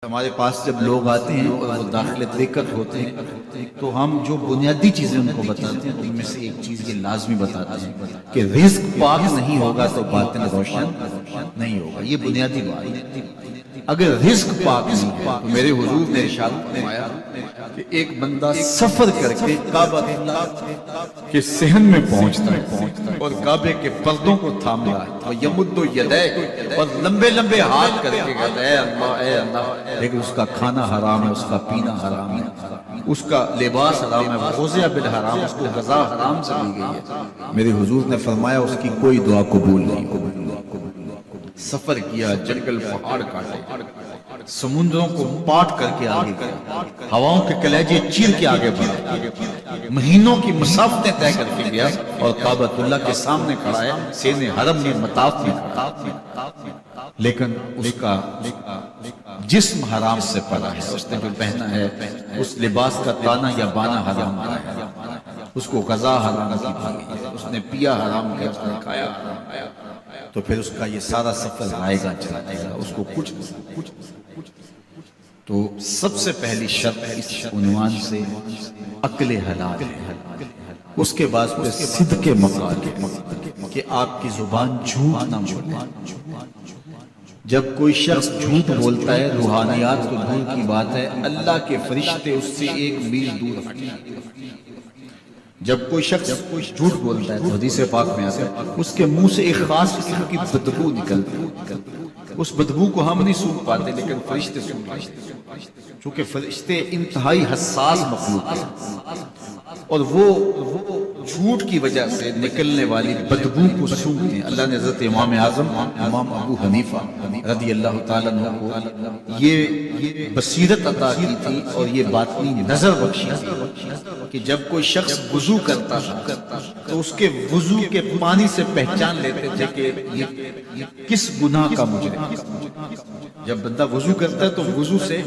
ہمارے پاس جب لوگ آتے ہیں اور وہ داخل طریقت ہوتے ہیں تو ہم جو بنیادی چیزیں ان کو بتاتے ہیں ان میں سے ایک چیز یہ لازمی بتاتے ہیں کہ رزق پاک نہیں ہوگا تو باطن روشن نہیں ہوگا. یہ بنیادی بات ہے. اگر رزق پاک نہیں ہے تو میرے حضور نے ارشاد فرمایا کہ ایک بندہ سفر کر کے کعبہ کے صحن میں پہنچتا ہے اور کعبے کے پردوں کو تھام رہا ہے اور یمد یدیک اور لمبے لمبے ہاتھ کر کے کہتا ہے اے اللہ, لیکن اس کا کھانا حرام ہے, اس کا پینا حرام ہے, اس کا لباس حرام ہے, وہ غذا بالحرام, اس کو غذا حرام سے لی گئی ہے. میرے حضور نے فرمایا اس کی کوئی دعا قبول نہیں. سفر کیا, جنگل پہاڑ کاٹے, سمندروں کو پاٹ کر کے آگے گیا, ہواؤں کے کلیجے چیر کے آگے بڑھا, مہینوں کی مسافتیں طے کر کے گیا اور کعبۃ اللہ کے سامنے کھڑا ہے, سین حرم میں مطاف میں کھڑا, لیکن اس کا جسم حرام سے پڑا ہے. اس نے جو پہنا ہے اس لباس کا تانا یا بانا حرام کا ہے, اس کو غذا حرام کی پائی ہے, اس نے پیا حرام کیا, اس نے کھایا حرام کیا, تو پھر اس کا یہ سارا سفر آئے گا چلا جائے گا, اس کو کچھ. تو سب سے پہلی شرط اس عنوان سے عقل حلال ہے. اس کے بعد پھر صدق مقال کہ آپ کی زبان جھوٹ نہ بولے. جب کوئی شخص جھوٹ بولتا ہے روحانیات تو دور کی بات ہے, اللہ کے فرشتے اس سے ایک میل دور ہٹتے ہیں. جب کوئی شخص جھوٹ بولتا ہے تو حدیث پاک میں آتا ہے اس کے منہ سے ایک خاص قسم کی بدبو نکلتی ہے. اس بدبو کو ہم نہیں سونگھ پاتے لیکن فرشتے سونگھ پاتے ہیں, چونکہ فرشتے انتہائی حساس مخلوق ہیں اور وہ جھوٹ کی وجہ سے نکلنے والی بدبو کو سونگھتے ہیں. اللہ نے حضرت امام اعظم امام ابو حنیفہ رضی اللہ تعالیٰ عنہ کو یہ بصیرت عطا کی تھی اور یہ باطنی نظر بخشی تھی کہ جب کوئی شخص وضو کرتا تو اس کے وضو کے پانی سے پہچان لیتے تھے کہ یہ کس گناہ کا مجرم ہے. جب بندہ وضو کرتا ہے تو وضو سے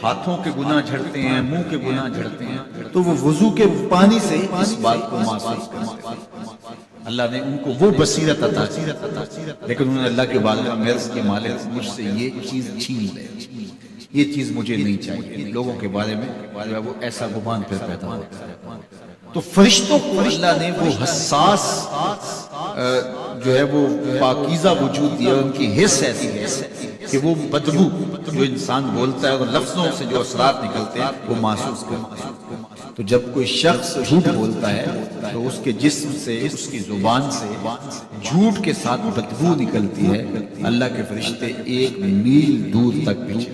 ہاتھوں کے گناہ جھڑتے ہیں, منہ کے گناہ جھڑتے ہیں, تو وہ وضو کے پانی سے اس بات کو محسوس کرتے ہیں. اللہ نے ان کو وہ بصیرت عطا کی, لیکن انہوں نے اللہ کے بارے میں مرض کے مالک مجھ سے یہ چیز چھین لے, یہ چیز مجھے نہیں چاہیے. لوگوں کے بارے میں وہ ایسا گمان پھر پیدا ہوتا ہے. تو فرشتوں کو اللہ نے وہ حساس جو ہے وہ پاکیزہ وجود دیا, ان کی حس ایسی ہے کہ وہ بدبو جو انسان بولتا ہے اور لفظوں سے جو اثرات نکلتے ہیں وہ محسوس کرتے ہیں. تو جب کوئی شخص جھوٹ بولتا ہے تو اس کے جسم سے, اس کی زبان سے جھوٹ کے ساتھ بدبو نکلتی ہے. اللہ کے فرشتے ایک میل دور تک پیچھے.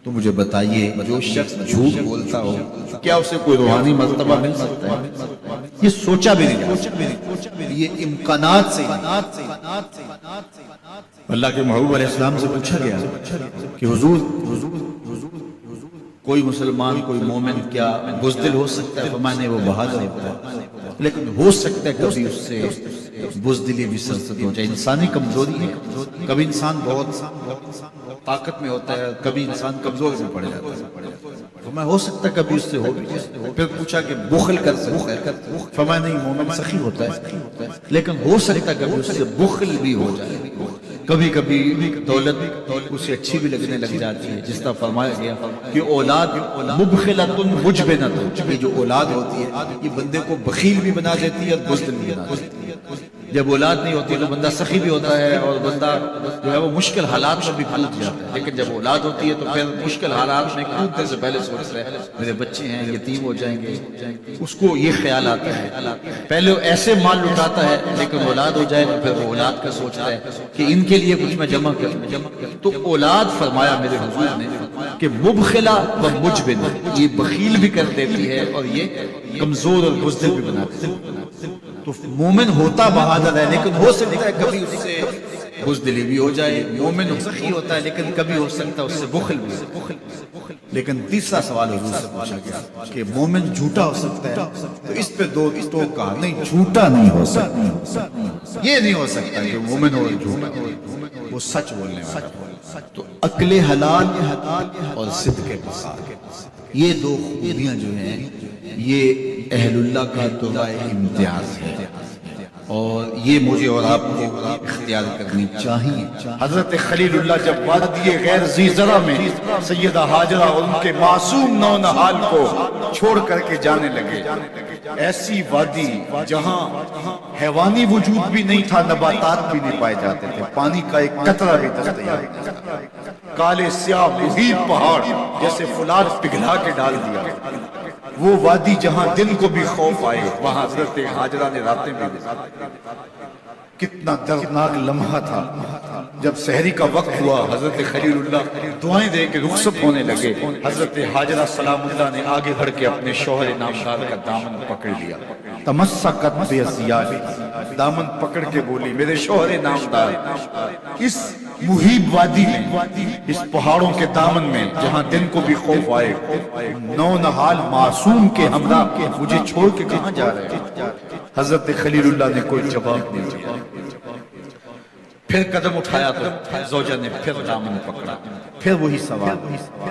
تو مجھے بتائیے جو شخص جھوٹ بولتا ہو کیا اسے کوئی روحانی مرتبہ مل سکتا ہے؟ یہ سوچا بھی نہیں جا سکتا, یہ امکانات سے. اللہ کے محبوب علیہ السلام سے پوچھا گیا کہ حضور کوئی مسلمان کوئی مومن کیا بزدل ہو سکتا ہے؟ فرمایا وہ بہادر ہوتا ہے, لیکن ہو سکتا ہے کبھی اس سے بزدلی بھی سرزد ہو جائے. انسانی کمزوری ہے, کبھی انسان بہت طاقت میں ہوتا ہے, کبھی انسان کمزور میں پڑ جاتا ہے. فرمایا ہو سکتا ہے کبھی اس سے ہو بھی جائے. پھر پوچھا کہ بخل کر سکتا ہے؟ فرمایا نہیں, مومن سخی ہوتا ہے لیکن ہو سکتا ہے کبھی اس سے بخل بھی ہو جائے. کبھی کبھی دولت اسے اچھی بھی لگنے لگ جاتی ہے, جس طرح فرمایا گیا کہ اولاد مبخلۃ مجبنۃ, یہ جو اولاد ہوتی ہے یہ بندے کو بخیل بھی بنا دیتی ہے اور بزدل بھی بنا دیتی ہے. جب اولاد نہیں ہوتی تو بندہ سخی بھی ہوتا ہے اور بندہ جو ہے وہ مشکل حالات میں بھی کود جاتا ہے, لیکن جب اولاد ہوتی ہے تو پھر مشکل حالات میں کودنے سے پہلے سوچتا ہے میرے بچے ہیں یتیم ہو جائیں گے. اس کو یہ خیال آتا ہے, پہلے وہ ایسے مال لٹاتا ہے لیکن اولاد ہو جائے تو پھر وہ اولاد کا سوچتا ہے کہ ان کے لیے کچھ میں جمع کروں. تو اولاد فرمایا میرے حضور نے کہ مبخلہ و مجبن, یہ بخیل بھی کر دیتی ہے اور یہ کمزور اور بزدل بھی بنا دیتی ہے. تو مومن ہوتا بہادر ہے لیکن ہو سکتا ہے کبھی اس سے بزدلی بھی ہو جائے. مومن سخی ہوتا ہے لیکن کبھی ہو سکتا ہے اس سے بخل بھی ہو. لیکن تیسرا سوال حضور سے پوچھا گیا کہ مومن جھوٹا ہو سکتا ہے, تو اس پہ دو کہا نہیں, جھوٹا نہیں ہو سکتا. یہ نہیں ہو سکتا کہ مومن ہو جھوٹا, وہ سچ بولنے والا. تو عقل حلال اور صدق مقال, یہ دو خوبیاں جو ہیں یہ اہل اللہ کا دعائے امتیاز ہے. اور یہ مجھے اور آپ کو اختیار کرنی چاہیے۔ حضرت خلیل اللہ جب وادی غیر ذی زرع میں سیدہ ہاجرہ اور ان کے معصوم نونہال کو چھوڑ کر کے جانے لگے، ایسی وادی جہاں حیوانی وجود بھی نہیں تھا، نباتات بھی نہیں پائے جاتے تھے، پانی کا ایک قطرہ بھی دستیاب نہیں تھا، کالے سیاہ محیط پہاڑ جیسے فولاد پگھلا کے ڈال دیا، وہ وادی جہاں دن کو بھی خوف آئے وہاں حضرت ہاجرہ نے راتیں بھی گزاری۔ کتنا دردناک لمحہ تھا جب سحری کا وقت ہوا، حضرت خلیل اللہ دعائیں دے کے رخصت ہونے لگے، حضرت ہاجرہ سلام اللہ نے آگے بڑھ کے اپنے شوہر نامدار کا دامن پکڑ لیا، تمسکت بِأَثْيَابِهِ، دامن پکڑ کے بولی میرے شوہر نامدار، اس محیط وادی میں، اس پہاڑوں کے دامن میں جہاں دن کو بھی خوف آئے، نونہال معصوم کے ہمراہ مجھے چھوڑ کے کہاں جا رہے ہیں؟ حضرت خلیل اللہ نے کوئی جواب نہیں دیا، پھر قدم اٹھایا تو زوجہ نے پھر دامن پکڑا، پھر وہی سوال،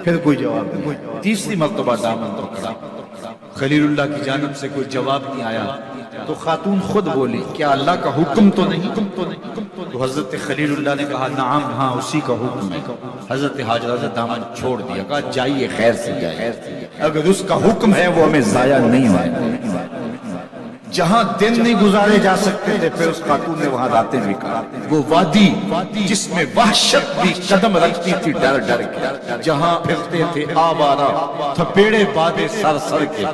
پھر کوئی جواب نہیں، تیسری مرتبہ دامن پکڑا، خلیل اللہ کی جانب سے کوئی جواب نہیں آیا، تو خاتون خود بولی کیا اللہ کا حکم تو نہیں؟ تو حضرت خلیل اللہ نے کہا نعم، ہاں اسی کا حکم ہے۔ حضرت ہاجرہ نے دامن چھوڑ دیا، کہا جائیے خیر سے جائیے، اگر اس کا حکم ہے وہ ہمیں ضائع نہیں ہوئے۔ جہاں دن نہیں گزارے جا سکتے تھے پھر اس خاتون نے وہاں راتیں بھی کہا، وہ وادی جس میں وحشت بھی قدم رکھتی تھی ڈر ڈر کے، جہاں پھرتے تھے آوارہ تھپیڑے بادے سر سر کے،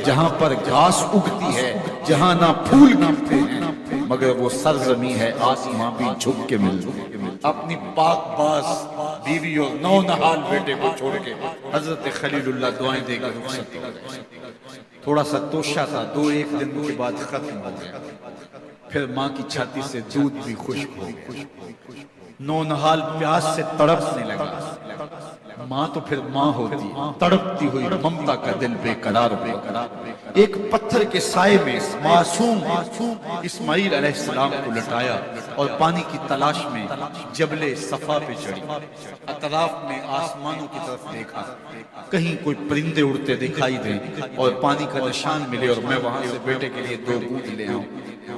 جہاں پر گھاس اگتی ہے، جہاں نہ پھول کھلتے ہیں، مگر وہ سرزمین ہے آسماں بھی جھک کے ملتے، اپنی پاک باز بیوی اور نونہال بیٹے کو چھوڑ کے حضرت خلیل اللہ دعائیں دے کر رخصت ہو گئے۔ تھوڑا سا توشہ تھا، دو ایک دن کے بعد ختم ہو گیا، پھر ماں کی چھاتی سے دودھ بھی خشک ہو گیا، نونہال پیاس سے تڑپنے لگا، ماں تو پھر ماں ہوتی، تڑپتی ہوئی ممتا کا دل بے قرار ہوا، ایک پتھر کے سائے میں معصوم اسماعیل علیہ السلام کو لٹایا اور پانی کی تلاش میں جبل صفا پہ چڑھی، اطراف میں آسمانوں کی طرف دیکھا، کہیں کوئی پرندے اڑتے دکھائی دیں اور پانی کا نشان ملے اور میں وہاں سے بیٹے کے لیے 2 بوند لے آؤں،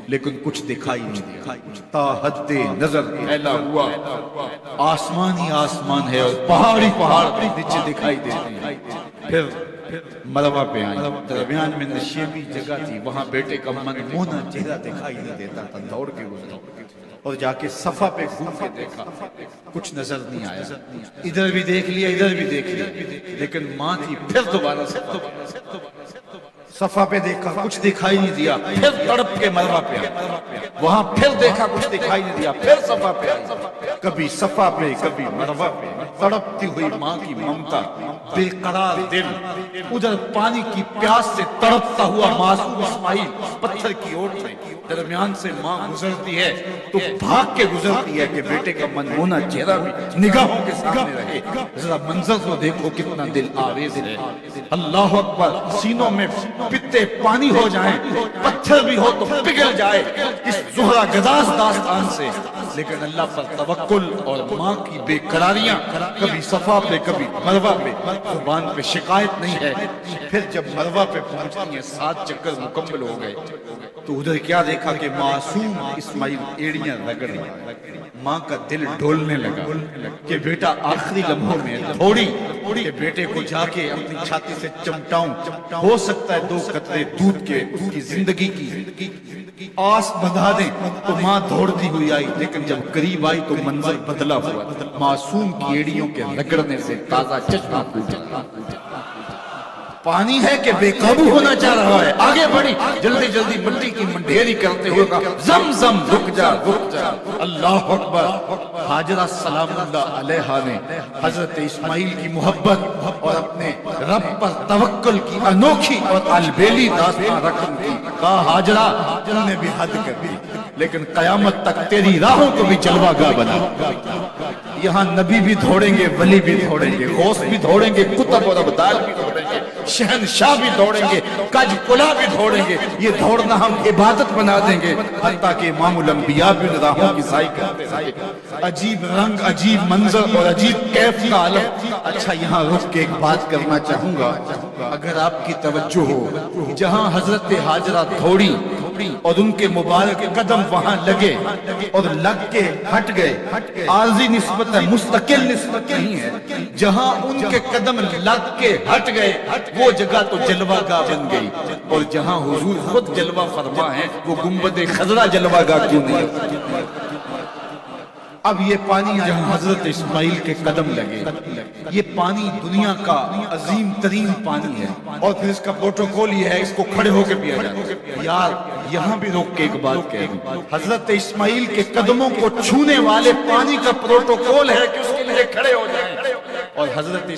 لیکن کچھ دکھائی نہیں دیا، تا حد نظر پھیلا ہوا آسمان ہی آسمان ہے اور پہاڑی پہاڑ نیچے دکھائی دیتے ہیں۔ پھر مروہ پہ آئیں، درمیان میں نشیبی جگہ تھی، وہاں بیٹے کا منمونا چہرہ دکھائی نہیں دیتا تھا، دوڑ کے گزری اور جا کے صفا پہ گھوم کے دیکھا، کچھ نظر نہیں آیا، ادھر بھی دیکھ لیا ادھر بھی دیکھ لیا، لیکن ماں تھی، پھر دوبارہ صفا پہ دیکھا کچھ دکھائی نہیں دیا، پھر تڑپ کے مروہ پہ آیا، وہاں پھر دیکھا کچھ دکھائی نہیں دیا، پھر صفا پہ آیا، کبھی صفا پہ کبھی مروہ پہ، تڑپتی ہوئی ماں کی ممتا، بے قرار دل، ادھر پانی کی پیاس سے تڑپتا ہوا معصوم اسماعیل پتھر کی اوٹ میں، درمیان سے ماں گزرتی ہے تو بھاگ کے گزرتی ہے کہ بیٹے کا منمونا چہرہ بھی نگاہوں کے سامنے رہے، ذرا منظر کو دیکھو کتنا دل آویز ہے، اللہ اکبر، سینوں میں پتے پانی ہو جائیں، پتھر بھی ہو تو پگھل جائے اس زہرہ گداز داستان سے، لیکن اللہ پر توکل اور ماں کی بے قراریاں، کبھی صفا پہ کبھی مروہ پہ، زبان پہ شکایت نہیں ہے۔ پھر جب مروہ پہ پہنچتی ہیں 7 چکر مکمل ہو گئے تو ادھر کیا دیکھا کہ معصوم اسماعیل ایڑیاں رگڑ رہا، ماں کا دل ڈولنے لگا کہ بیٹا آخری لمحوں میں تھوڑی کہ بیٹے کو جا کے اپنی چھاتی سے چمٹاؤں، ہو سکتا ہے 2 قطرے دودھ کے اس کی زندگی کی آس بندھا دیں، تو ماں دوڑتی ہوئی آئی، لیکن جب قریب آئی تو منظر بدلا ہوا، معصوم کی ایڑیوں کے رگڑنے سے تازہ چشمہ پھوٹا، پانی ہے کہ بے قابو ہونا چاہ رہا ہے، آگے بڑھی، جلدی جلدی مٹی کی منڈھیری کرتے ہوئے کہا زمزم رک جا رک جا، اللہ اکبر۔ ہاجرہ سلام اللہ علیہا نے حضرت اسماعیل کی محبت اور اپنے رب پر توکل کی انوکھی اور البیلی داستان رقم کی، کہا ہاجرہ تم نے بھی حد کر دی، لیکن قیامت تک تیری راہوں کو بھی جلوہ گاہ بنا، یہاں نبی بھی دوڑیں گے، ولی بھی دوڑیں گے، غوث بھی دوڑیں گے، کتب اور ابدال بھی دوڑیں گے، شہنشاہ بھی دوڑیں گے، کج کلا بھی دوڑیں گے، یہ دوڑنا ہم عبادت بنا دیں گے، حتیٰ کہ امام الانبیاء بھی راہوں کی سائی کرتے ہیں۔ عجیب رنگ، عجیب منظر اور عجیب کیف کا عالم۔ اچھا یہاں رک کے ایک بات کرنا چاہوں گا، اگر آپ کی توجہ ہو، جہاں حضرت ہاجرہ دوڑی اور ان کے مبارک قدم وہاں لگے اور لگ کے ہٹ گئے. عارضی نسبت ہے، مستقل نسبت نہیں ہے. جہاں ان کے قدم لگ کے ہٹ گئے وہ جگہ تو جلوہ گاہ بن گئی، اور جہاں حضور خود جلوہ فرما ہے وہ گنبد خضرا جلوہ گاہ کیوں نہیں؟ اب یہ پانی جہاں حضرت اسماعیل کے قدم لگے، یہ پانی دنیا کا عظیم ترین پانی ہے، اور پھر اس کا پروٹوکول یہ ہے اس کو کھڑے ہو کے پیا جاتا ہے. یار یہاں بھی روک کے ایک بات کہہ دوں، حضرت اسماعیل کے قدموں کو چھونے والے پانی کا پروٹوکول ہے کہ اس کے لیے کھڑے ہو جائیں، اور حضرت